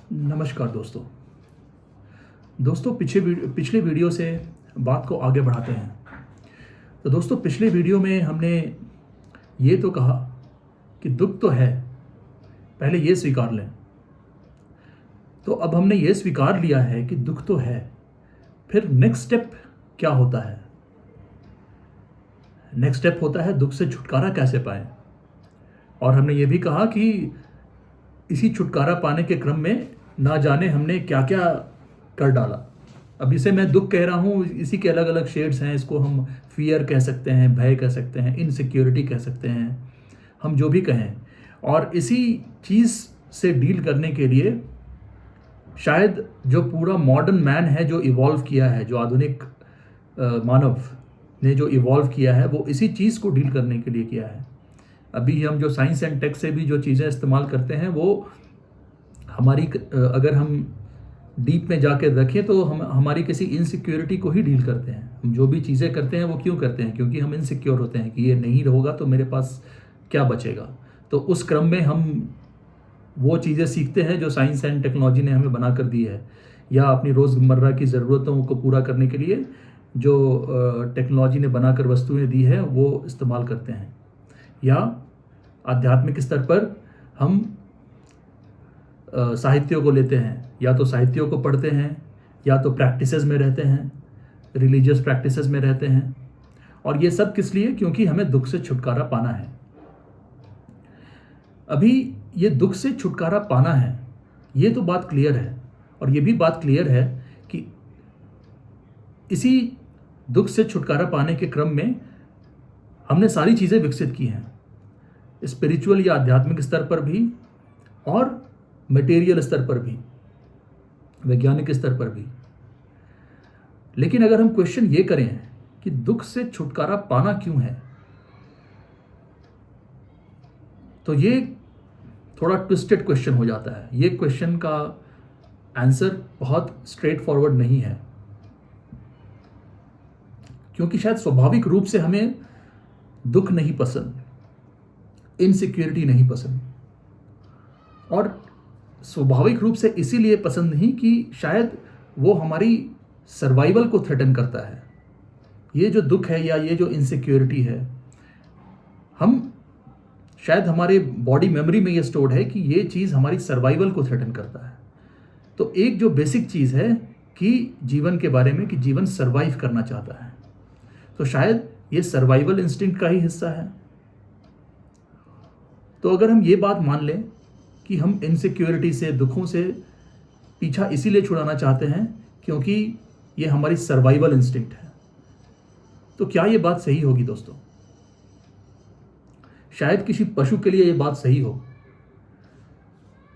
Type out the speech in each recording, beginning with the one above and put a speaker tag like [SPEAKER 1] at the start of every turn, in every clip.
[SPEAKER 1] नमस्कार दोस्तों। पिछले वीडियो से बात को आगे बढ़ाते हैं। तो दोस्तों, पिछले वीडियो में हमने ये तो कहा कि दुख तो है, पहले ये स्वीकार लें। तो अब हमने ये स्वीकार लिया है कि दुख तो है, फिर नेक्स्ट स्टेप क्या होता है? नेक्स्ट स्टेप होता है दुख से छुटकारा कैसे पाएं। और हमने ये भी कहा कि इसी छुटकारा पाने के क्रम में ना जाने हमने क्या क्या कर डाला। अब इसे मैं दुख कह रहा हूँ, इसी के अलग अलग शेड्स हैं। इसको हम फियर कह सकते हैं, भय कह सकते हैं, इनसिक्योरिटी कह सकते हैं, हम जो भी कहें। और इसी चीज़ से डील करने के लिए शायद जो पूरा मॉडर्न मैन है, जो इवॉल्व किया है, जो आधुनिक मानव ने जो इवॉल्व किया है, वो इसी चीज़ को डील करने के लिए किया है। अभी हम जो साइंस एंड टेक से भी जो चीज़ें इस्तेमाल करते हैं, वो हमारी अगर हम डीप में जाकर रखें तो हम हमारी किसी इनसिक्योरिटी को ही डील करते हैं। हम जो भी चीज़ें करते हैं वो क्यों करते हैं? क्योंकि हम इनसिक्योर होते हैं कि ये नहीं होगा तो मेरे पास क्या बचेगा। तो उस क्रम में हम वो चीज़ें सीखते हैं जो साइंस एंड टेक्नोलॉजी ने हमें बना कर दी है, या अपनी रोज़मर्रा की ज़रूरतों को पूरा करने के लिए जो टेक्नोलॉजी ने बनाकर वस्तुएं दी है वो इस्तेमाल करते हैं। या आध्यात्मिक स्तर पर हम साहित्यों को लेते हैं, या तो साहित्यों को पढ़ते हैं, या तो प्रैक्टिसेस में रहते हैं, रिलीजियस प्रैक्टिसेस में रहते हैं। और ये सब किस लिए? क्योंकि हमें दुख से छुटकारा पाना है। अभी ये दुख से छुटकारा पाना है, ये तो बात क्लियर है। और ये भी बात क्लियर है कि इसी दुख से छुटकारा पाने के क्रम में हमने सारी चीज़ें विकसित की हैं, स्पिरिचुअल या आध्यात्मिक स्तर पर भी, और मटेरियल स्तर पर भी, वैज्ञानिक स्तर पर भी। लेकिन अगर हम क्वेश्चन ये करें कि दुख से छुटकारा पाना क्यों है, तो ये थोड़ा ट्विस्टेड क्वेश्चन हो जाता है। ये क्वेश्चन का आंसर बहुत स्ट्रेट फॉरवर्ड नहीं है, क्योंकि शायद स्वाभाविक रूप से हमें दुख नहीं पसंद, इनसिक्योरिटी नहीं पसंद। और स्वाभाविक रूप से इसीलिए पसंद नहीं कि शायद वो हमारी सर्वाइवल को थ्रेटन करता है। ये जो दुख है या ये जो इनसिक्योरिटी है, हम शायद हमारे बॉडी मेमोरी में ये स्टोर्ड है कि ये चीज़ हमारी सर्वाइवल को थ्रेटन करता है। तो एक जो बेसिक चीज़ है कि जीवन के बारे में, कि जीवन सर्वाइव करना चाहता है, तो शायद ये सर्वाइवल इंस्टिंक्ट का ही हिस्सा है। तो अगर हम ये बात मान लें कि हम इनसिक्योरिटी से, दुखों से पीछा इसीलिए छुड़ाना चाहते हैं क्योंकि ये हमारी सर्वाइवल इंस्टिंक्ट है, तो क्या ये बात सही होगी दोस्तों? शायद किसी पशु के लिए ये बात सही हो।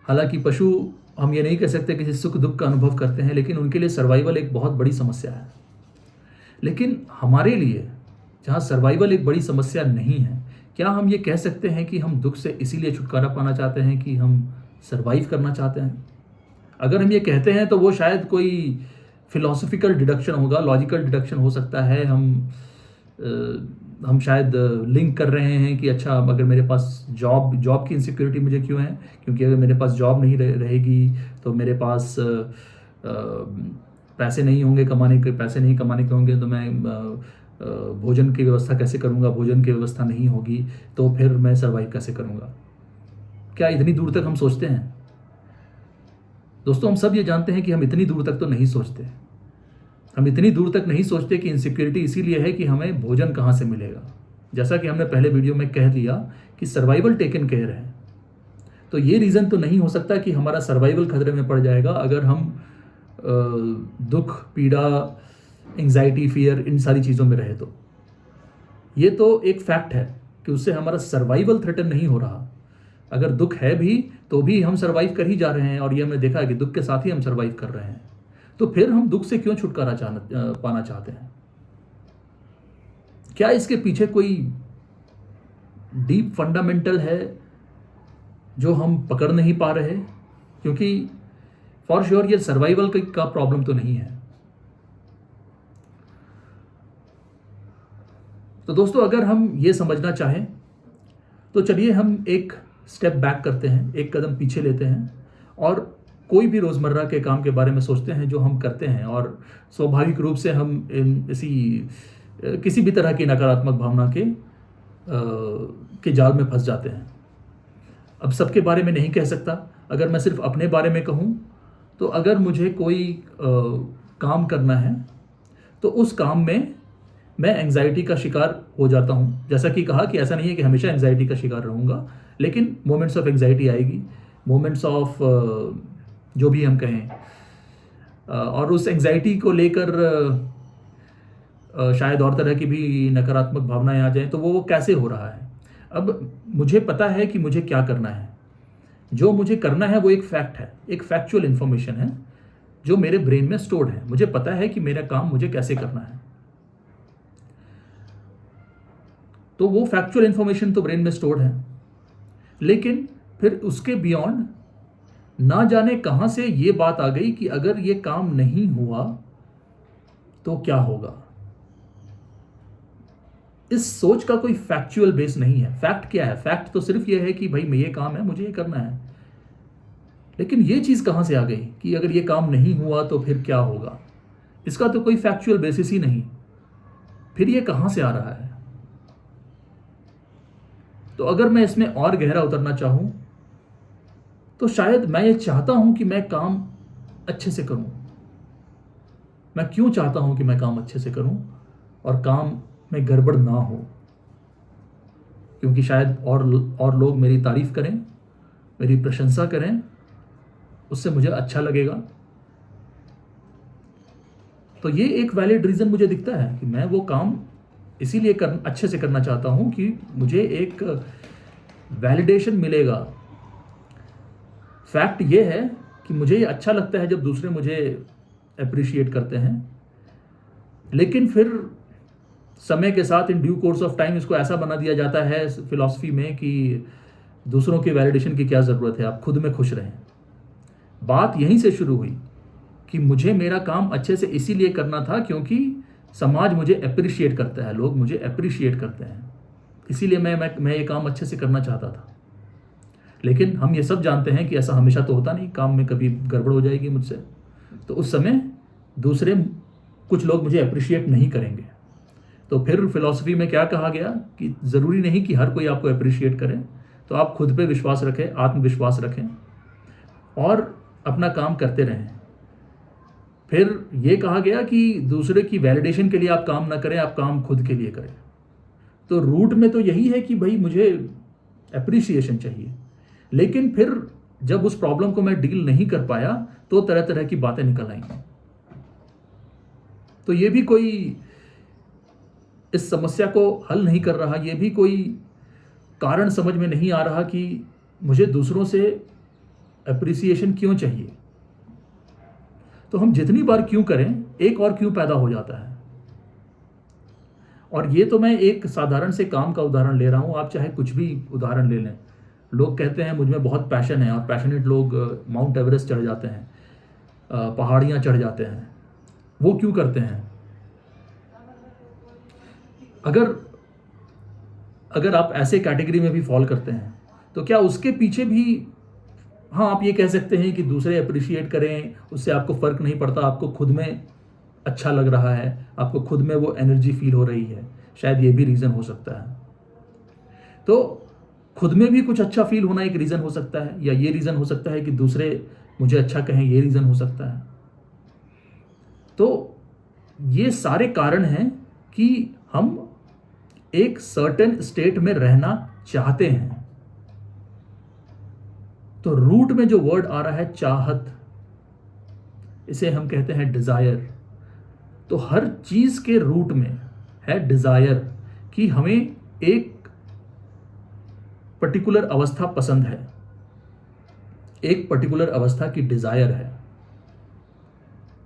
[SPEAKER 1] हालांकि पशु, हम ये नहीं कह सकते किसी सुख दुख का अनुभव करते हैं, लेकिन उनके लिए सर्वाइवल एक बहुत बड़ी समस्या है। लेकिन हमारे लिए, जहाँ सर्वाइवल एक बड़ी समस्या नहीं है, क्या हम ये कह सकते हैं कि हम दुख से इसीलिए छुटकारा पाना चाहते हैं कि हम सर्वाइव करना चाहते हैं? अगर हम ये कहते हैं तो वो शायद कोई फिलॉसफिकल डिडक्शन होगा, लॉजिकल डिडक्शन हो सकता है। हम शायद लिंक कर रहे हैं कि अच्छा, अगर मेरे पास जॉब की इनसिक्योरिटी मुझे क्यों है? क्योंकि अगर मेरे पास जॉब नहीं रहेगी तो मेरे पास पैसे नहीं होंगे, पैसे नहीं कमाने के होंगे, तो मैं भोजन की व्यवस्था कैसे करूँगा? भोजन की व्यवस्था नहीं होगी तो फिर मैं सर्वाइव कैसे करूँगा? क्या इतनी दूर तक हम सोचते हैं? दोस्तों, हम सब ये जानते हैं कि हम इतनी दूर तक तो नहीं सोचते। हम इतनी दूर तक नहीं सोचते कि इनसिक्योरिटी इसीलिए है कि हमें भोजन कहाँ से मिलेगा। जैसा कि हमने पहले वीडियो में कह दिया कि सर्वाइवल टेकन केयर है, तो ये रीज़न तो नहीं हो सकता कि हमारा सर्वाइवल खतरे में पड़ जाएगा अगर हम दुख, पीड़ा, एंग्जाइटी, फियर, इन सारी चीज़ों में रहे। तो ये तो एक फैक्ट है कि उससे हमारा सर्वाइवल थ्रेटन नहीं हो रहा। अगर दुख है भी तो भी हम सर्वाइव कर ही जा रहे हैं, और ये हमने देखा है कि दुख के साथ ही हम सर्वाइव कर रहे हैं। तो फिर हम दुख से क्यों छुटकारा पाना चाहते हैं? क्या इसके पीछे कोई डीप फंडामेंटल है जो हम पकड़ नहीं पा रहे? क्योंकि फॉर श्योर ये सर्वाइवल का प्रॉब्लम तो नहीं है। तो दोस्तों, अगर हम ये समझना चाहें तो चलिए हम एक स्टेप बैक करते हैं, एक कदम पीछे लेते हैं और कोई भी रोज़मर्रा के काम के बारे में सोचते हैं जो हम करते हैं, और स्वाभाविक रूप से हम किसी भी तरह की नकारात्मक भावना के जाल में फंस जाते हैं। अब सबके बारे में नहीं कह सकता। अगर मैं सिर्फ अपने बारे में कहूँ तो अगर मुझे कोई काम करना है तो उस काम में मैं एंग्जाइटी का शिकार हो जाता हूँ। जैसा कि कहा कि ऐसा नहीं है कि हमेशा एंग्जाइटी का शिकार रहूँगा, लेकिन मोमेंट्स ऑफ एंग्जाइटी आएगी, मोमेंट्स ऑफ जो भी हम कहें, और उस एंग्जाइटी को लेकर शायद और तरह की भी नकारात्मक भावनाएं आ जाएं। तो वो कैसे हो रहा है? अब मुझे पता है कि मुझे क्या करना है। जो मुझे करना है वो एक फैक्ट है, एक फैक्चुअल इंफॉर्मेशन है जो मेरे ब्रेन में स्टोर्ड है। मुझे पता है कि मेरा काम मुझे कैसे करना है। तो वो फैक्चुअल इंफॉर्मेशन तो ब्रेन में स्टोर्ड है, लेकिन फिर उसके बियॉन्ड ना जाने कहां से ये बात आ गई कि अगर ये काम नहीं हुआ तो क्या होगा। इस सोच का कोई फैक्चुअल बेस नहीं है। फैक्ट क्या है? फैक्ट तो सिर्फ ये है कि भाई ये काम है, मुझे ये करना है। लेकिन ये चीज कहां से आ गई कि अगर ये काम नहीं हुआ तो फिर क्या होगा? इसका तो कोई फैक्चुअल बेसिस ही नहीं। फिर ये कहां से आ रहा है? तो अगर मैं इसमें और गहरा उतरना चाहूं तो शायद मैं ये चाहता हूं कि मैं काम अच्छे से करूं। मैं क्यों चाहता हूं कि मैं काम अच्छे से करूं और काम में गड़बड़ ना हो? क्योंकि शायद और लोग मेरी तारीफ करें, मेरी प्रशंसा करें, उससे मुझे अच्छा लगेगा। तो ये एक वैलिड रीजन मुझे दिखता है कि मैं वो काम इसीलिए अच्छे से करना चाहता हूं कि मुझे एक वैलिडेशन मिलेगा। फैक्ट ये है कि मुझे ये अच्छा लगता है जब दूसरे मुझे अप्रिशिएट करते हैं, लेकिन फिर समय के साथ in due course of time इसको ऐसा बना दिया जाता है फिलॉसफी में कि दूसरों के वैलिडेशन की क्या ज़रूरत है, आप खुद में खुश रहें। बात यहीं से शुरू हुई कि मुझे मेरा काम अच्छे से इसीलिए करना था क्योंकि समाज मुझे अप्रिशिएट करता है, लोग मुझे अप्रिशिएट करते हैं, इसीलिए मैं ये काम अच्छे से करना चाहता था। लेकिन हम ये सब जानते हैं कि ऐसा हमेशा तो होता नहीं, काम में कभी गड़बड़ हो जाएगी मुझसे, तो उस समय दूसरे कुछ लोग मुझे अप्रिशिएट नहीं करेंगे। तो फिर फिलॉसफी में क्या कहा गया कि ज़रूरी नहीं कि हर कोई आपको अप्रिशिएट करे, तो आप खुद पे विश्वास रखें, आत्मविश्वास रखें और अपना काम करते रहें। फिर ये कहा गया कि दूसरे की वैलिडेशन के लिए आप काम ना करें, आप काम खुद के लिए करें। तो रूट में तो यही है कि भाई मुझे अप्रिसिएशन चाहिए, लेकिन फिर जब उस प्रॉब्लम को मैं डील नहीं कर पाया तो तरह तरह की बातें निकल आई। तो ये भी कोई इस समस्या को हल नहीं कर रहा, ये भी कोई कारण समझ में नहीं आ रहा कि मुझे दूसरों से अप्रिसिएशन क्यों चाहिए। तो हम जितनी बार क्यों करें, एक और क्यों पैदा हो जाता है। और ये तो मैं एक साधारण से काम का उदाहरण ले रहा हूं, आप चाहे कुछ भी उदाहरण ले लें। लोग कहते हैं मुझ में बहुत पैशन है, और पैशनेट लोग माउंट एवरेस्ट चढ़ जाते हैं, पहाड़ियां चढ़ जाते हैं। वो क्यों करते हैं? अगर आप ऐसे कैटेगरी में भी फॉल करते हैं तो क्या उसके पीछे भी, हाँ आप ये कह सकते हैं कि दूसरे अप्रिशिएट करें, उससे आपको फ़र्क नहीं पड़ता, आपको खुद में अच्छा लग रहा है, आपको खुद में वो एनर्जी फील हो रही है, शायद ये भी रीज़न हो सकता है। तो खुद में भी कुछ अच्छा फील होना एक रीज़न हो सकता है, या ये रीज़न हो सकता है कि दूसरे मुझे अच्छा कहें, ये रीज़न हो सकता है। तो ये सारे कारण हैं कि हम एक सर्टेन स्टेट में रहना चाहते हैं। तो रूट में जो वर्ड आ रहा है चाहत, इसे हम कहते हैं डिजायर। तो हर चीज के रूट में है डिजायर कि हमें एक पर्टिकुलर अवस्था पसंद है, एक पर्टिकुलर अवस्था की डिजायर है।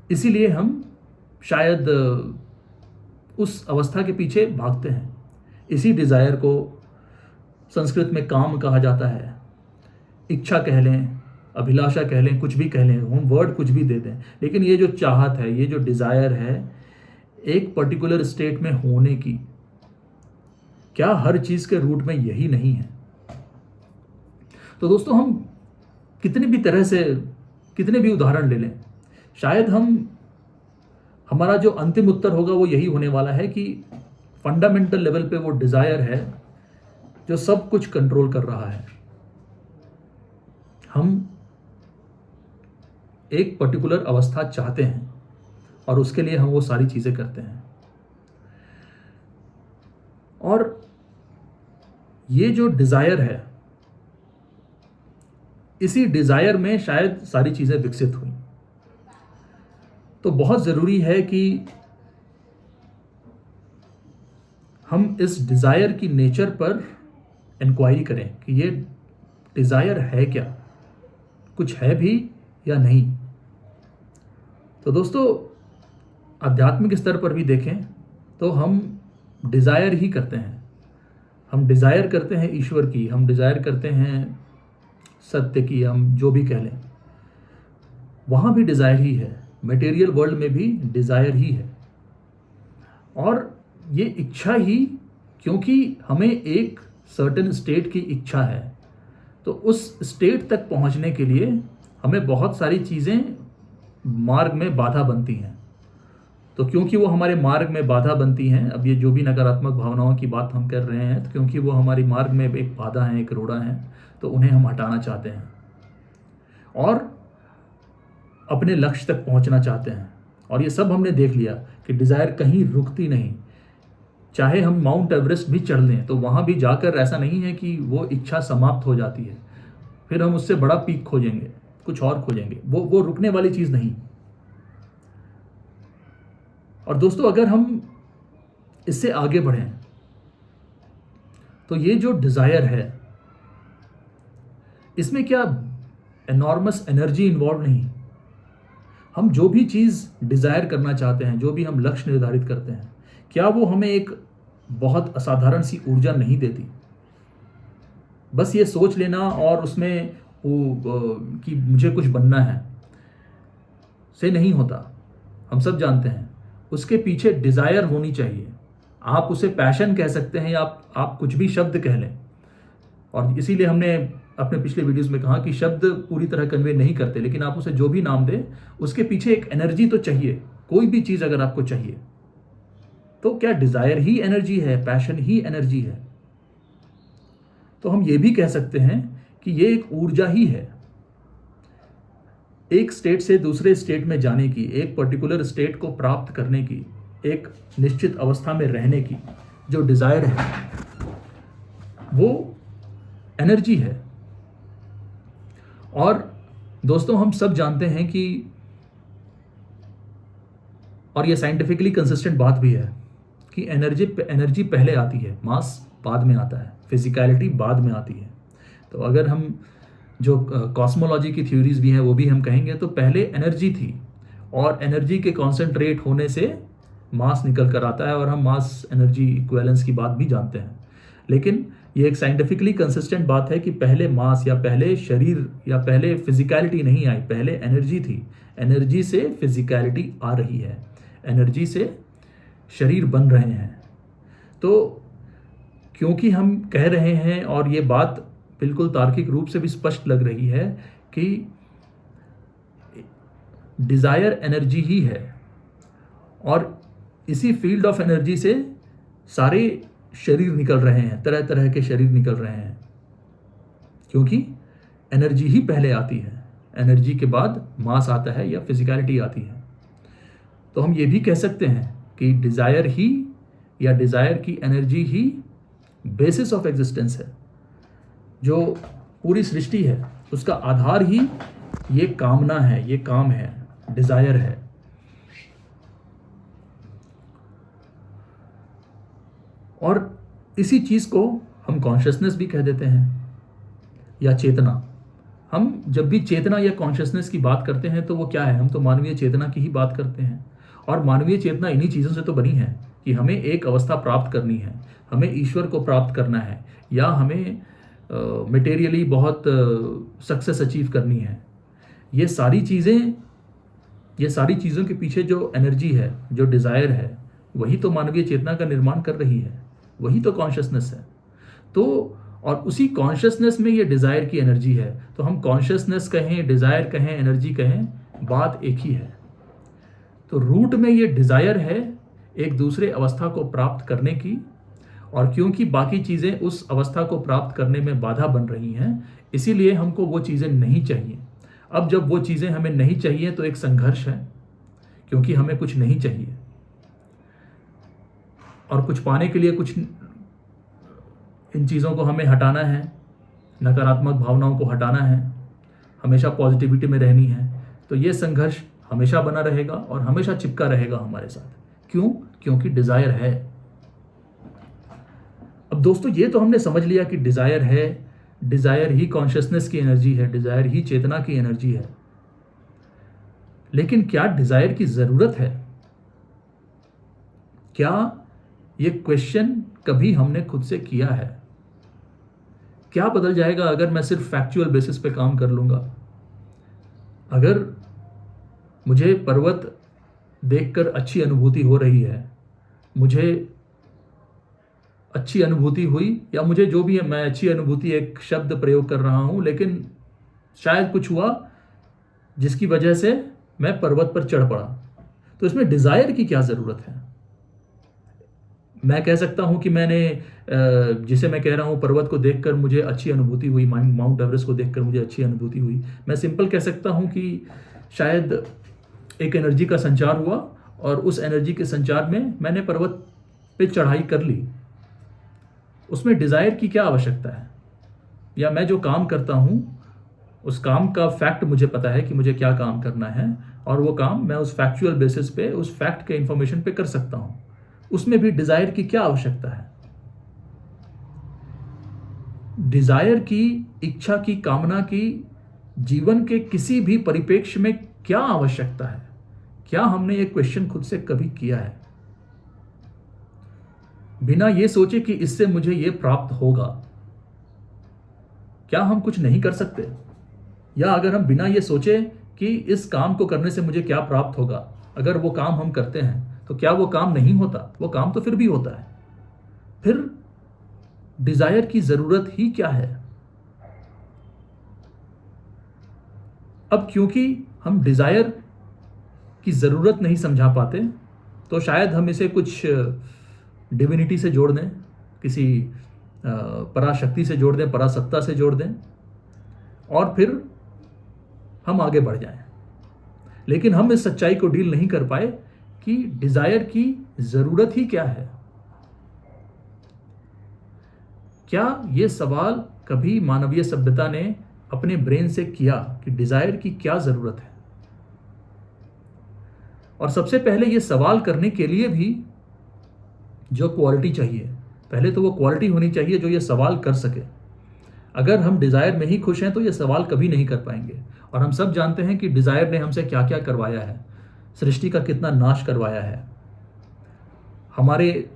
[SPEAKER 1] इसीलिए हम शायद उस अवस्था के पीछे भागते हैं। इसी डिजायर को संस्कृत में काम कहा जाता है, इच्छा कह लें, अभिलाषा कह लें, कुछ भी कह लें, हम वर्ड कुछ भी दे दें, लेकिन ये जो चाहत है, ये जो डिजायर है एक पर्टिकुलर स्टेट में होने की, क्या हर चीज के रूट में यही नहीं है? तो दोस्तों, हम कितनी भी तरह से कितने भी उदाहरण ले लें, शायद हमारा जो अंतिम उत्तर होगा वो यही होने वाला है कि फंडामेंटल लेवल पे वो डिज़ायर है जो सब कुछ कंट्रोल कर रहा है। हम एक पर्टिकुलर अवस्था चाहते हैं और उसके लिए हम वो सारी चीज़ें करते हैं। और ये जो डिज़ायर है, इसी डिज़ायर में शायद सारी चीज़ें विकसित हुई। तो बहुत ज़रूरी है कि हम इस डिज़ायर की नेचर पर इंक्वायरी करें कि ये डिज़ायर है क्या, कुछ है भी या नहीं। तो दोस्तों, आध्यात्मिक स्तर पर भी देखें तो हम डिज़ायर ही करते हैं। हम डिज़ायर करते हैं ईश्वर की, हम डिज़ायर करते हैं सत्य की, हम जो भी कह लें, वहाँ भी डिज़ायर ही है। मटेरियल वर्ल्ड में भी डिज़ायर ही है। और ये इच्छा ही, क्योंकि हमें एक सर्टेन स्टेट की इच्छा है, तो उस स्टेट तक पहुँचने के लिए हमें बहुत सारी चीज़ें मार्ग में बाधा बनती हैं। तो क्योंकि वो हमारे मार्ग में बाधा बनती हैं, अब ये जो भी नकारात्मक भावनाओं की बात हम कर रहे हैं, तो क्योंकि वो हमारी मार्ग में एक बाधा है, एक रोड़ा है, तो उन्हें हम हटाना चाहते हैं और अपने लक्ष्य तक पहुंचना चाहते हैं। और ये सब हमने देख लिया कि डिज़ायर कहीं रुकती नहीं। चाहे हम माउंट एवरेस्ट भी चढ़ लें तो वहाँ भी जाकर ऐसा नहीं है कि वो इच्छा समाप्त हो जाती है, फिर हम उससे बड़ा पीक खोजेंगे, कुछ और खोजेंगे। वो रुकने वाली चीज़ नहीं। और दोस्तों, अगर हम इससे आगे बढ़ें तो ये जो डिज़ायर है, इसमें क्या एनॉर्मस एनर्जी इन्वॉल्व नहीं। हम जो भी चीज़ डिज़ायर करना चाहते हैं, जो भी हम लक्ष्य निर्धारित करते हैं, क्या वो हमें एक बहुत असाधारण सी ऊर्जा नहीं देती? बस ये सोच लेना और उसमें कि मुझे कुछ बनना है से नहीं होता। हम सब जानते हैं उसके पीछे डिज़ायर होनी चाहिए। आप उसे पैशन कह सकते हैं या आप कुछ भी शब्द कह लें। और इसीलिए हमने अपने पिछले वीडियोस में कहा कि शब्द पूरी तरह कन्वे नहीं करते, लेकिन आप उसे जो भी नाम दें, उसके पीछे एक एनर्जी तो चाहिए। कोई भी चीज़ अगर आपको चाहिए तो क्या डिज़ायर ही एनर्जी है, पैशन ही एनर्जी है? तो हम ये भी कह सकते हैं कि ये एक ऊर्जा ही है, एक स्टेट से दूसरे स्टेट में जाने की, एक पर्टिकुलर स्टेट को प्राप्त करने की, एक निश्चित अवस्था में रहने की जो डिज़ायर है, वो एनर्जी है। और दोस्तों, हम सब जानते हैं कि, और ये साइंटिफिकली कंसिस्टेंट बात भी है कि एनर्जी पहले आती है, मास बाद में आता है, फिजिकलिटी बाद में आती है। तो अगर हम जो कॉस्मोलॉजी की थ्योरीज भी हैं वो भी हम कहेंगे, तो पहले एनर्जी थी और एनर्जी के कॉन्सेंट्रेट होने से मास निकल कर आता है, और हम मास एनर्जी इक्विवेलेंस की बात भी जानते हैं। लेकिन ये एक साइंटिफिकली कंसिस्टेंट बात है कि पहले मास या पहले शरीर या पहले फिजिकलिटी नहीं आई, पहले एनर्जी थी। एनर्जी से फिजिकलिटी आ रही है, एनर्जी से शरीर बन रहे हैं। तो क्योंकि हम कह रहे हैं, और ये बात बिल्कुल तार्किक रूप से भी स्पष्ट लग रही है कि डिज़ायर एनर्जी ही है, और इसी फील्ड ऑफ एनर्जी से सारे शरीर निकल रहे हैं, तरह तरह के शरीर निकल रहे हैं, क्योंकि एनर्जी ही पहले आती है। एनर्जी के बाद मास आता है या फिजिकलिटी आती है। तो हम ये भी कह सकते हैं कि डिज़ायर ही या डिज़ायर की energy he basis of existence है। जो पूरी सृष्टि है उसका आधार ही ये कामना है, ये काम है, डिज़ायर है। और इसी चीज़ को हम कॉन्शियसनेस भी कह देते हैं या चेतना। हम जब भी चेतना या कॉन्शियसनेस की बात करते हैं तो वो क्या है? हम तो मानवीय चेतना की ही बात करते हैं। और मानवीय चेतना इन्हीं चीज़ों से तो बनी है कि हमें एक अवस्था प्राप्त करनी है, हमें ईश्वर को प्राप्त करना है, या हमें मटेरियली बहुत सक्सेस अचीव करनी है। ये सारी चीज़ों के पीछे जो एनर्जी है, जो डिज़ायर है, वही तो मानवीय चेतना का निर्माण कर रही है, वही तो कॉन्शियसनेस है। तो और उसी कॉन्शियसनेस में ये डिज़ायर की एनर्जी है। तो हम कॉन्शियसनेस कहें, डिज़ायर कहें, एनर्जी कहें, बात एक ही है। तो रूट में ये डिज़ायर है एक दूसरे अवस्था को प्राप्त करने की, और क्योंकि बाकी चीज़ें उस अवस्था को प्राप्त करने में बाधा बन रही हैं, इसीलिए हमको वो चीज़ें नहीं चाहिए। अब जब वो चीज़ें हमें नहीं चाहिए तो एक संघर्ष है, क्योंकि हमें कुछ नहीं चाहिए और कुछ पाने के लिए कुछ इन चीज़ों को हमें हटाना है, नकारात्मक भावनाओं को हटाना है, हमेशा पॉजिटिविटी में रहनी है। तो ये संघर्ष हमेशा बना रहेगा और हमेशा चिपका रहेगा हमारे साथ। क्यों? क्योंकि डिज़ायर है। अब दोस्तों, ये तो हमने समझ लिया कि डिज़ायर है, डिज़ायर ही कॉन्शियसनेस की एनर्जी है, डिज़ायर ही चेतना की एनर्जी है। लेकिन क्या डिज़ायर की ज़रूरत है? क्या ये क्वेश्चन कभी हमने खुद से किया है? क्या बदल जाएगा अगर मैं सिर्फ फैक्चुअल बेसिस पे काम कर लूँगा? अगर मुझे पर्वत देखकर अच्छी अनुभूति हो रही है, मुझे अच्छी अनुभूति हुई, या मुझे जो भी है, मैं अच्छी अनुभूति एक शब्द प्रयोग कर रहा हूँ, लेकिन शायद कुछ हुआ जिसकी वजह से मैं पर्वत पर चढ़ पड़ा, तो इसमें डिज़ायर की क्या ज़रूरत है? मैं कह सकता हूँ कि मैंने जिसे मैं कह रहा हूँ पर्वत को देखकर मुझे अच्छी अनुभूति हुई, माउंट एवरेस्ट को देखकर मुझे अच्छी अनुभूति हुई, मैं सिंपल कह सकता हूँ कि शायद एक एनर्जी का संचार हुआ और उस एनर्जी के संचार में मैंने पर्वत पे चढ़ाई कर ली। उसमें डिज़ायर की क्या आवश्यकता है? या मैं जो काम करता हूँ उस काम का फैक्ट मुझे पता है कि मुझे क्या काम करना है, और वो काम मैं उस फैक्चुअल बेसिस पे, उस फैक्ट के इंफॉर्मेशन पे कर सकता हूँ। उसमें भी डिज़ायर की क्या आवश्यकता है? डिज़ायर की, इच्छा की, कामना की जीवन के किसी भी परिप्रेक्ष्य में क्या आवश्यकता है? क्या हमने ये क्वेश्चन खुद से कभी किया है? बिना ये सोचे कि इससे मुझे ये प्राप्त होगा, क्या हम कुछ नहीं कर सकते? या अगर हम बिना ये सोचे कि इस काम को करने से मुझे क्या प्राप्त होगा, अगर वो काम हम करते हैं तो क्या वो काम नहीं होता? वो काम तो फिर भी होता है। फिर डिज़ायर की ज़रूरत ही क्या है? अब क्योंकि हम डिज़ायर की ज़रूरत नहीं समझा पाते, तो शायद हम इसे कुछ डिविनिटी से जोड़ दें, किसी पराशक्ति से जोड़ दें, परासत्ता से जोड़ दें, और फिर हम आगे बढ़ जाएं। लेकिन हम इस सच्चाई को डील नहीं कर पाए कि डिज़ायर की ज़रूरत ही क्या है। क्या ये सवाल कभी मानवीय सभ्यता ने अपने ब्रेन से किया कि डिज़ायर की क्या ज़रूरत है? और सबसे पहले ये सवाल करने के लिए भी जो क्वालिटी चाहिए, पहले तो वो क्वालिटी होनी चाहिए जो ये सवाल कर सके। अगर हम डिज़ायर में ही खुश हैं तो ये सवाल कभी नहीं कर पाएंगे। और हम सब जानते हैं कि डिज़ायर ने हमसे क्या क्या करवाया है, सृष्टि का कितना नाश करवाया है। हमारे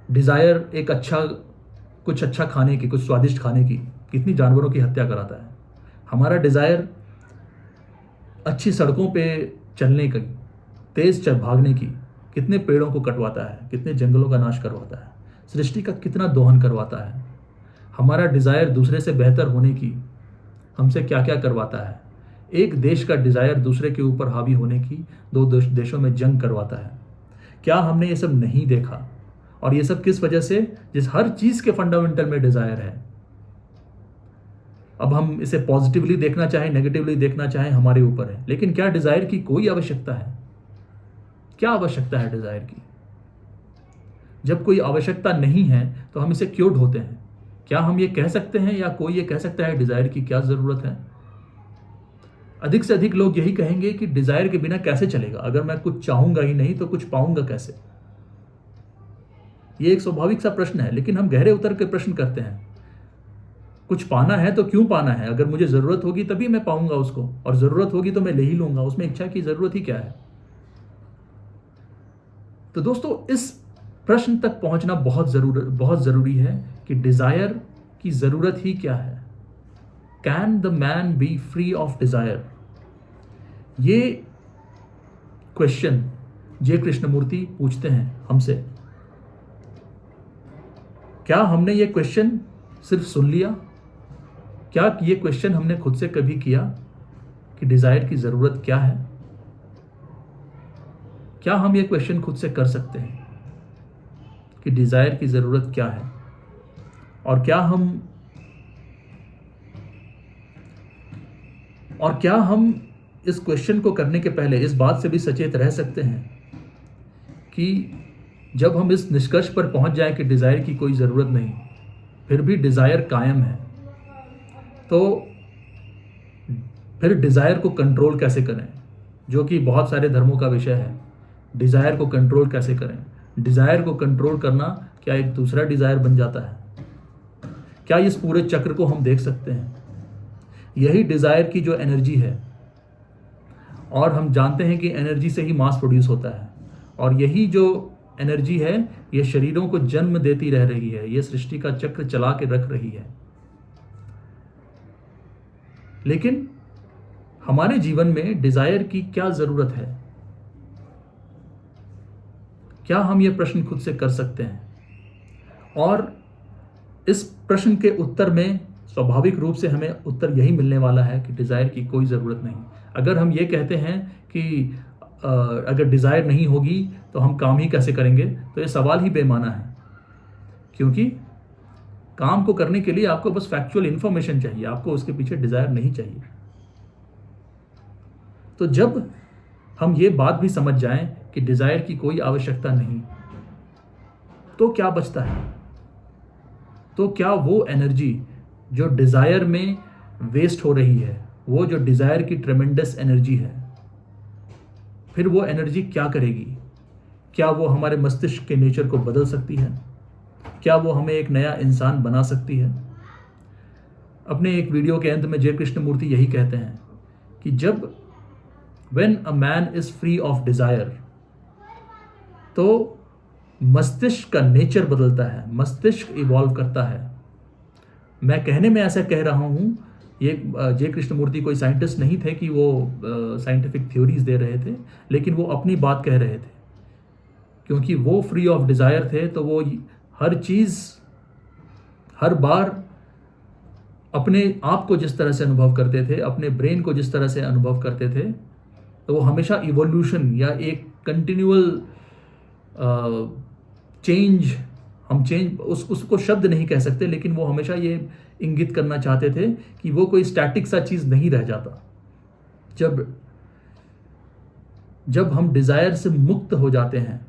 [SPEAKER 1] डिज़ायर एक कुछ अच्छा खाने की, कुछ स्वादिष्ट खाने की, कितनी जानवरों की हत्या कराता है। हमारा डिज़ायर अच्छी सड़कों पे चलने की, तेज़ भागने की, कितने पेड़ों को कटवाता है, कितने जंगलों का नाश करवाता है, सृष्टि का कितना दोहन करवाता है। हमारा डिज़ायर दूसरे से बेहतर होने की हमसे क्या क्या करवाता है। एक देश का डिज़ायर दूसरे के ऊपर हावी होने की दो देशों में जंग करवाता है। क्या हमने ये सब नहीं देखा? और ये सब किस वजह से? जिस हर चीज़ के फंडामेंटल में डिज़ायर है। अब हम इसे पॉजिटिवली देखना चाहें, नेगेटिवली देखना चाहें, हमारे ऊपर है। लेकिन क्या डिज़ायर की कोई आवश्यकता है? क्या आवश्यकता है डिज़ायर की? जब कोई आवश्यकता नहीं है तो हम इसे क्यों ढोते हैं? क्या हम ये कह सकते हैं, या कोई ये कह सकता है डिज़ायर की क्या ज़रूरत है? अधिक से अधिक लोग यही कहेंगे कि डिज़ायर के बिना कैसे चलेगा? अगर मैं कुछ चाहूँगा ही नहीं तो कुछ पाऊँगा कैसे? ये एक स्वाभाविक सा प्रश्न है, लेकिन हम गहरे उतर के प्रश्न करते हैं। कुछ पाना है तो क्यों पाना है? अगर मुझे ज़रूरत होगी तभी मैं पाऊँगा उसको, और ज़रूरत होगी तो मैं ले ही लूँगा। उसमें इच्छा की ज़रूरत ही क्या है? तो दोस्तों, इस प्रश्न तक पहुँचना बहुत ज़रूरी है कि डिज़ायर की ज़रूरत ही क्या है? Can the man B free of desire? ये क्वेश्चन जे कृष्णमूर्ति पूछते हैं हमसे। क्या हमने ये क्वेश्चन सिर्फ सुन लिया? क्या ये क्वेश्चन हमने खुद से कभी किया कि डिजायर की जरूरत क्या है? क्या हम ये क्वेश्चन खुद से कर सकते हैं कि डिजायर की जरूरत क्या है? और क्या हम इस क्वेश्चन को करने के पहले इस बात से भी सचेत रह सकते हैं कि जब हम इस निष्कर्ष पर पहुंच जाएं कि डिजायर की कोई जरूरत नहीं, फिर भी डिजायर कायम है, तो फिर डिजायर को कंट्रोल कैसे करें? जो कि बहुत सारे धर्मों का विषय है। डिजायर को कंट्रोल कैसे करें? डिजायर को कंट्रोल करना क्या एक दूसरा डिजायर बन जाता है? क्या इस पूरे चक्र को हम देख सकते हैं? यही डिजायर की जो एनर्जी है, और हम जानते हैं कि एनर्जी से ही मास प्रोड्यूस होता है, और यही जो एनर्जी है ये शरीरों को जन्म देती रह रही है, ये सृष्टि का चक्र चला के रख रही है। लेकिन हमारे जीवन में डिजायर की क्या जरूरत है? क्या हम ये प्रश्न खुद से कर सकते हैं? और इस प्रश्न के उत्तर में स्वाभाविक रूप से हमें उत्तर यही मिलने वाला है कि डिजायर की कोई जरूरत नहीं। अगर हम ये कहते हैं कि अगर डिजायर नहीं होगी तो हम काम ही कैसे करेंगे, तो ये सवाल ही बेमाना है, क्योंकि काम को करने के लिए आपको बस फैक्चुअल इंफॉर्मेशन चाहिए, आपको उसके पीछे डिजायर नहीं चाहिए। तो जब हम ये बात भी समझ जाएं कि डिजायर की कोई आवश्यकता नहीं, तो क्या बचता है? तो क्या वो एनर्जी जो डिजायर में वेस्ट हो रही है, वो जो डिजायर की ट्रेमेंडस एनर्जी है, फिर वो एनर्जी क्या करेगी? क्या वो हमारे मस्तिष्क के नेचर को बदल सकती है? क्या वो हमें एक नया इंसान बना सकती है? अपने एक वीडियो के अंत में जय कृष्णमूर्ति यही कहते हैं कि जब when a man is free of desire, तो मस्तिष्क का नेचर बदलता है, मस्तिष्क इवॉल्व करता है। मैं कहने में ऐसा कह रहा हूं, ये जय कृष्णमूर्ति कोई साइंटिस्ट नहीं थे कि वो साइंटिफिक थ्योरीज दे रहे थे, लेकिन वो अपनी बात कह रहे थे, क्योंकि वो फ्री ऑफ डिजायर थे। तो वो हर चीज, हर बार अपने आप को जिस तरह से अनुभव करते थे, अपने ब्रेन को जिस तरह से अनुभव करते थे, तो वो हमेशा इवोल्यूशन या एक कंटिन्यूअल चेंज, हम चेंज उसको शब्द नहीं कह सकते, लेकिन वो हमेशा ये इंगित करना चाहते थे कि वो कोई स्टैटिक सा चीज नहीं रह जाता। जब हम डिजायर से मुक्त हो जाते हैं,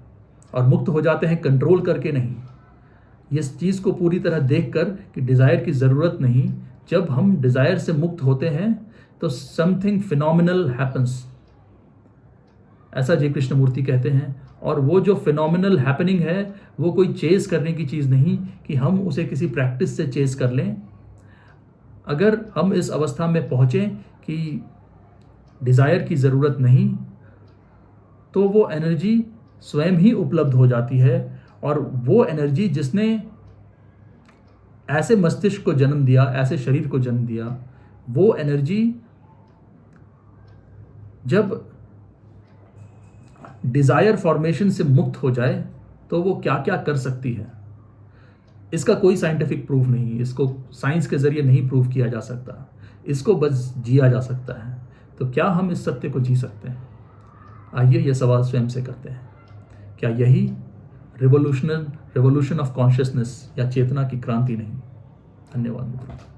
[SPEAKER 1] और मुक्त हो जाते हैं कंट्रोल करके नहीं, इस चीज को पूरी तरह देखकर कि डिजायर की जरूरत नहीं, जब हम डिजायर से मुक्त होते हैं तो समथिंग फिनोमिनल हैपन्स, ऐसा जय कृष्णमूर्ति कहते हैं। और वो जो फिनोमिनल हैपनिंग है वो कोई चेस करने की चीज़ नहीं कि हम उसे किसी प्रैक्टिस से चेस कर लें। अगर हम इस अवस्था में पहुँचें कि डिज़ायर की ज़रूरत नहीं, तो वो एनर्जी स्वयं ही उपलब्ध हो जाती है। और वो एनर्जी जिसने ऐसे मस्तिष्क को जन्म दिया, ऐसे शरीर को जन्म दिया, वो एनर्जी जब डिजायर फॉर्मेशन से मुक्त हो जाए तो वो क्या क्या कर सकती है, इसका कोई साइंटिफिक प्रूफ नहीं, इसको साइंस के जरिए नहीं प्रूव किया जा सकता, इसको बस जिया जा सकता है। तो क्या हम इस सत्य को जी सकते हैं? आइए ये सवाल स्वयं से करते हैं। क्या यही रिवोल्यूशन ऑफ कॉन्शियसनेस या चेतना की क्रांति नहीं? धन्यवाद मित्रों।